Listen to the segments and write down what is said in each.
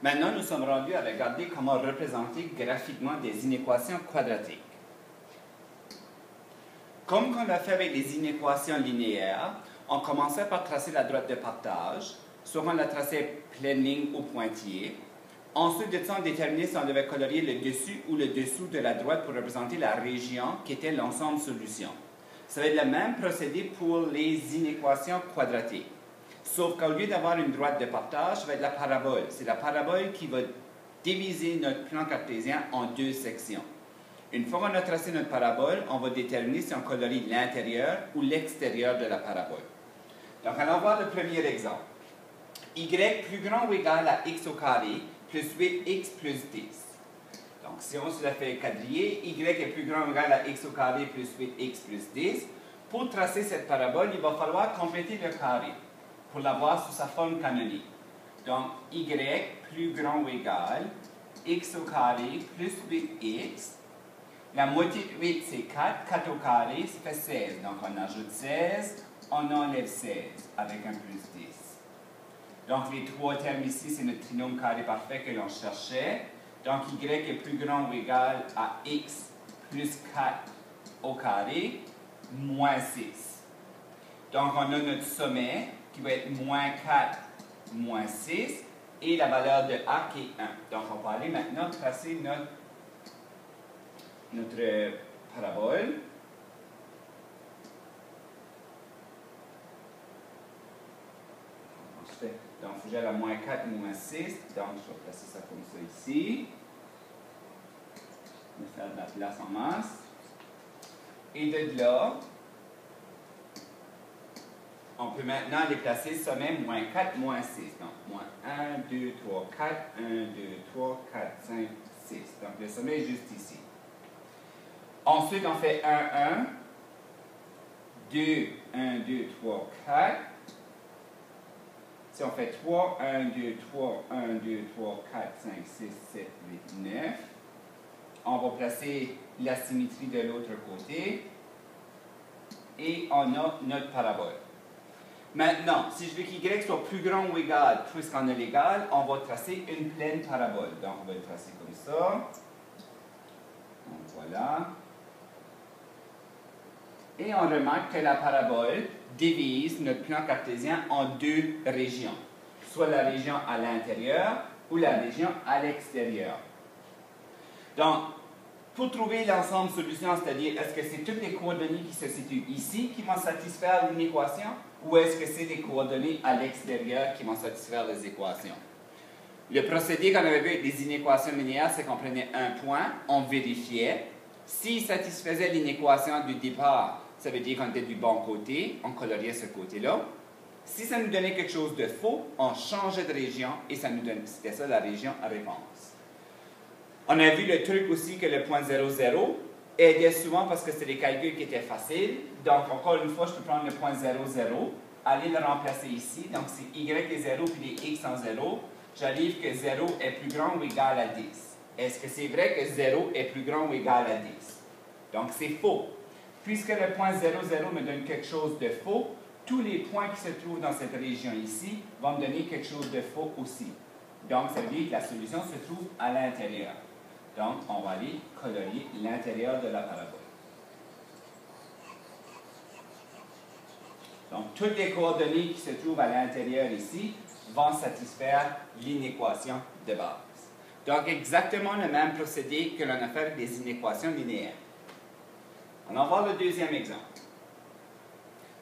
Maintenant, nous sommes rendus à regarder comment représenter graphiquement des inéquations quadratiques. Comme on l'a fait avec les inéquations linéaires, on commençait par tracer la droite de partage, soit on la traçait pleine ligne ou pointillé. Ensuite de ça, on déterminait si on devait colorier le dessus ou le dessous de la droite pour représenter la région qui était l'ensemble solution. Ça va être le même procédé pour les inéquations quadratiques. Sauf qu'au lieu d'avoir une droite de partage, ça va être la parabole. C'est la parabole qui va diviser notre plan cartésien en deux sections. Une fois qu'on a tracé notre parabole, on va déterminer si on colorie l'intérieur ou l'extérieur de la parabole. Donc, allons voir le premier exemple. Y plus grand ou égal à x au carré plus 8x plus 10. Donc, si on se la fait quadriller, y est plus grand ou égal à x au carré plus 8x plus 10. Pour tracer cette parabole, il va falloir compléter le carré pour l'avoir sous sa forme canonique. Donc, y plus grand ou égal x au carré plus 8x. La moitié de 8, c'est 4. 4 au carré, ça fait 16. Donc, on ajoute 16, on enlève 16 avec un plus 10. Donc, les trois termes ici, c'est notre trinôme carré parfait que l'on cherchait. Donc, y est plus grand ou égal à x plus 4 au carré moins 6. Donc, on a notre sommet qui va être moins 4 moins 6 et la valeur de a qui est 1. Donc, on va aller maintenant tracer notre parabole. Donc, il faut que j'aille à moins 4, moins 6. Donc, je vais placer ça comme ça ici. Je vais faire de la place en masse. Et de là, on peut maintenant les placer sommet moins 4, moins 6. Donc, moins 1, 2, 3, 4, 1, 2, 3, 4, 5, 6. Donc, le sommet est juste ici. Ensuite, on fait 1, 1, 2, 1, 2, 3, 4. Si on fait 3, 1, 2, 3, 1, 2, 3, 4, 5, 6, 7, 8, 9. On va placer la symétrie de l'autre côté. Et on a notre parabole. Maintenant, si je veux qu'y soit plus grand ou égal, puisqu'on a l'égal, on va tracer une pleine parabole. Donc, on va le tracer comme ça. Donc, voilà. Et on remarque que la parabole divise notre plan cartésien en deux régions, soit la région à l'intérieur ou la région à l'extérieur. Donc, pour trouver l'ensemble solution, c'est-à-dire est-ce que c'est toutes les coordonnées qui se situent ici qui vont satisfaire une équation ou est-ce que c'est les coordonnées à l'extérieur qui vont satisfaire les équations? Le procédé qu'on avait vu avec les inéquations linéaires, c'est qu'on prenait un point, on vérifiait. S'il satisfaisait l'inéquation du départ, ça veut dire qu'on était du bon côté, on coloriait ce côté-là. Si ça nous donnait quelque chose de faux, on changeait de région et ça nous donnait, c'était ça la région à réponse. On a vu le truc aussi que le point 0, 0 aidait souvent parce que c'est des calculs qui étaient faciles. Donc, encore une fois, je peux prendre le point 0, 0, aller le remplacer ici. Donc, c'est y est 0 puis les x en 0. J'arrive que 0 est plus grand ou égal à 10. Est-ce que c'est vrai que 0 est plus grand ou égal à 10? Donc, c'est faux. Puisque le point 0, 0 me donne quelque chose de faux, tous les points qui se trouvent dans cette région ici vont me donner quelque chose de faux aussi. Donc, ça veut dire que la solution se trouve à l'intérieur. Donc, on va aller colorier l'intérieur de la parabole. Donc, toutes les coordonnées qui se trouvent à l'intérieur ici vont satisfaire l'inéquation de base. Donc, exactement le même procédé que l'on a fait avec les inéquations linéaires. On va voir le deuxième exemple.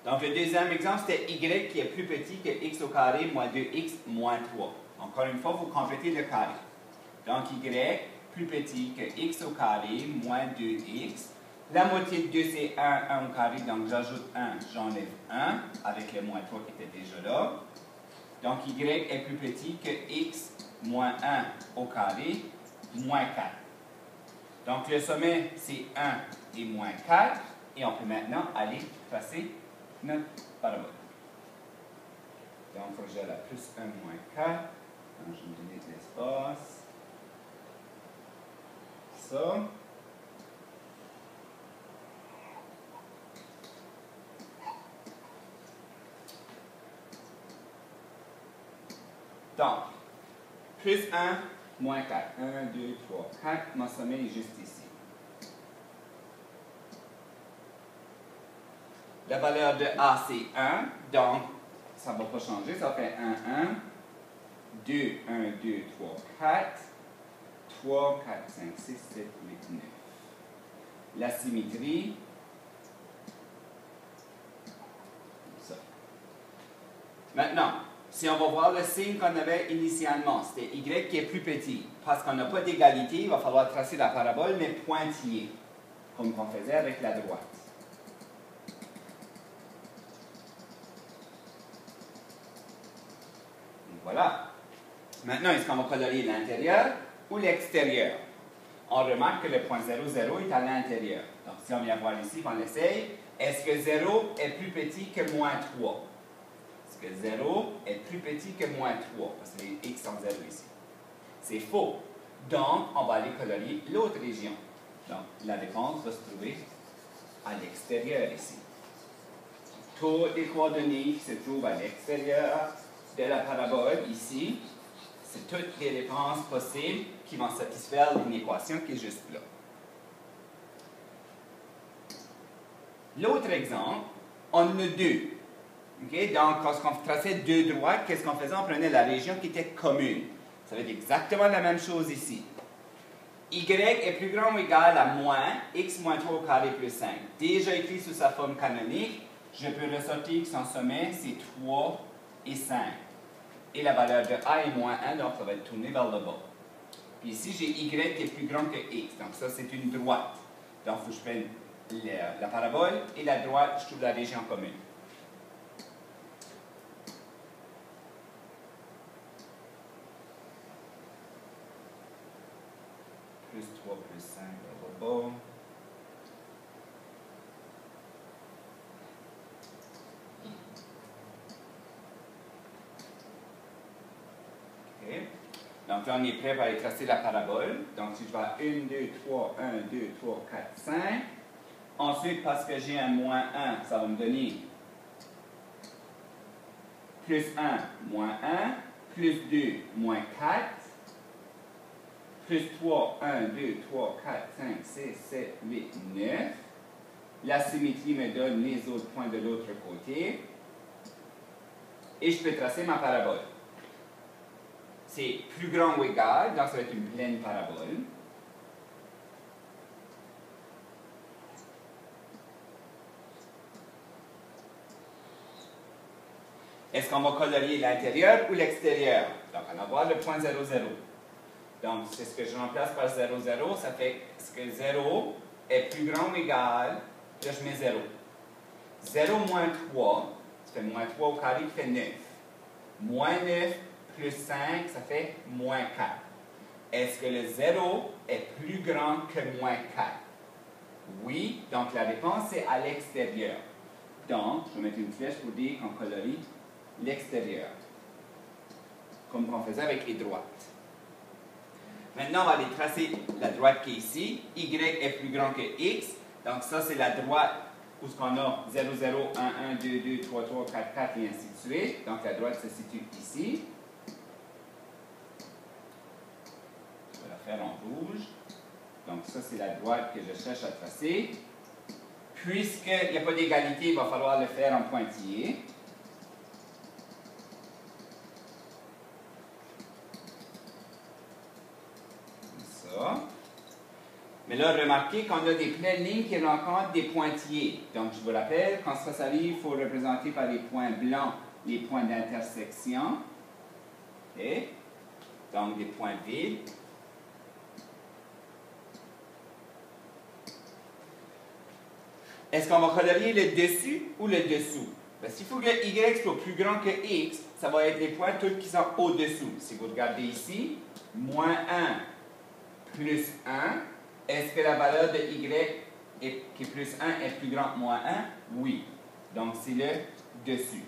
Donc, le deuxième exemple, c'était y qui est plus petit que x au carré moins 2x moins 3. Encore une fois, vous complétez le carré. Donc, y plus petit que x au carré moins 2x. La moitié de 2, c'est 1, 1 au carré, donc j'ajoute 1, j'enlève 1, avec le moins 3 qui était déjà là. Donc, y est plus petit que x moins 1 au carré moins 4. Donc, le sommet, c'est 1 et moins 4. Et on peut maintenant aller tracer notre parabole. Donc, il faut que j'aille à plus 1 moins 4. Donc, je vais me donner de l'espace. Ça. Donc, plus 1, moins 4. 1, 2, 3, 4. Mon sommet est juste ici. La valeur de A, c'est 1. Donc, ça ne va pas changer. Ça fait 1, 1. 2, 1, 2, 3, 4. 3, 4, 5, 6, 7, 8, 9. La symétrie, ça. Maintenant, si on va voir le signe qu'on avait initialement, c'était Y qui est plus petit. Parce qu'on n'a pas d'égalité, il va falloir tracer la parabole, mais pointillée, comme on faisait avec la droite. Et voilà. Maintenant, est-ce qu'on va colorier l'intérieur ou l'extérieur? On remarque que le point 0, 0 est à l'intérieur. Donc, si on vient voir ici, on essaye, est-ce que 0 est plus petit que moins 3? Est-ce que 0 est plus petit que moins 3? Parce que les x sont 0 ici. C'est faux. Donc, on va aller colorier l'autre région. Donc, la réponse va se trouver à l'extérieur ici. Toutes les coordonnées qui se trouvent à l'extérieur de la parabole ici, c'est toutes les réponses possibles qui vont satisfaire une équation qui est juste là. L'autre exemple, on en a deux. Okay? Donc, quand on traçait deux droites, qu'est-ce qu'on faisait? On prenait la région qui était commune. Ça va être exactement la même chose ici. Y est plus grand ou égal à moins x moins 3 au carré plus 5. Déjà écrit sous sa forme canonique, je peux ressortir que son sommet, c'est 3 et 5. Et la valeur de A est moins 1, donc ça va être tourné vers le bas. Puis ici, j'ai Y qui est plus grand que X. Donc ça, c'est une droite. Donc, il faut que je prenne la parabole et la droite, je trouve la région commune. Plus 3 plus 5 vers le bas. Donc là, on est prêt pour aller tracer la parabole. Donc, si je vais à 1, 2, 3, 1, 2, 3, 4, 5. Ensuite, parce que j'ai un moins 1, ça va me donner plus 1, moins 1, plus 2, moins 4, plus 3, 1, 2, 3, 4, 5, 6, 7, 8, 9. La symétrie me donne les autres points de l'autre côté. Et je peux tracer ma parabole. C'est plus grand ou égal, donc ça va être une pleine parabole. Est-ce qu'on va colorier l'intérieur ou l'extérieur? Donc, on va voir le point 0, 0. Donc, c'est ce que je remplace par 0, 0. Ça fait que 0 est plus grand ou égal. Là, je mets 0. 0 moins 3, ça fait moins 3 au carré qui fait 9. Moins 9 plus 5, ça fait moins 4. Est-ce que le 0 est plus grand que moins 4? Oui, donc la réponse est à l'extérieur. Donc, je vais mettre une flèche pour dire qu'on colorie l'extérieur, comme on faisait avec les droites. Maintenant, on va aller tracer la droite qui est ici. Y est plus grand que X. Donc, ça, c'est la droite où on a 0, 0, 1, 1, 2, 2, 3, 3, 4, 4 et ainsi de suite. Donc, la droite se situe ici. Je vais la faire en rouge. Donc, ça, c'est la droite que je cherche à tracer. Puisqu'il n'y a pas d'égalité, il va falloir le faire en pointillé. Mais là, remarquez qu'on a des pleines lignes qui rencontrent des pointillés. Donc, je vous rappelle, quand ça s'arrive, il faut représenter par les points blancs les points d'intersection. Okay? Donc, des points vides. Est-ce qu'on va colorier le dessus ou le dessous? Ben, s'il faut que Y soit plus grand que X, ça va être les points tous qui sont au-dessous. Si vous regardez ici, moins 1 plus 1, est-ce que la valeur de Y qui est plus 1 est plus grande que moins 1? Oui. Donc, c'est le dessus.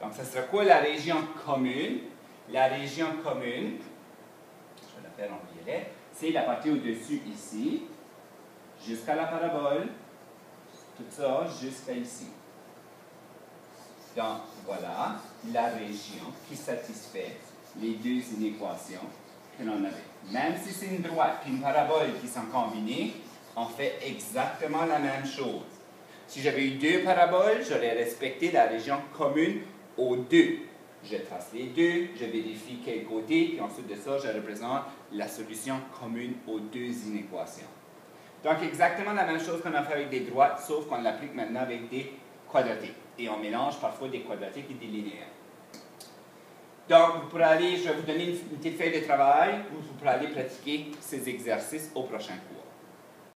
Donc, ça sera quoi la région commune? La région commune, je vais la faire en violet, c'est la partie au-dessus ici, jusqu'à la parabole, tout ça jusqu'à ici. Donc, voilà la région qui satisfait les deux inéquations que l'on avait. Même si c'est une droite et une parabole qui sont combinées, on fait exactement la même chose. Si j'avais eu deux paraboles, j'aurais respecté la région commune aux deux. Je trace les deux, je vérifie quel côté, puis ensuite de ça, je représente la solution commune aux deux inéquations. Donc, exactement la même chose qu'on a fait avec des droites, sauf qu'on l'applique maintenant avec des quadratiques. Et on mélange parfois des quadratiques et des linéaires. Donc, vous pourrez aller, je vais vous donner une petite feuille de travail où vous pourrez aller pratiquer ces exercices au prochain cours.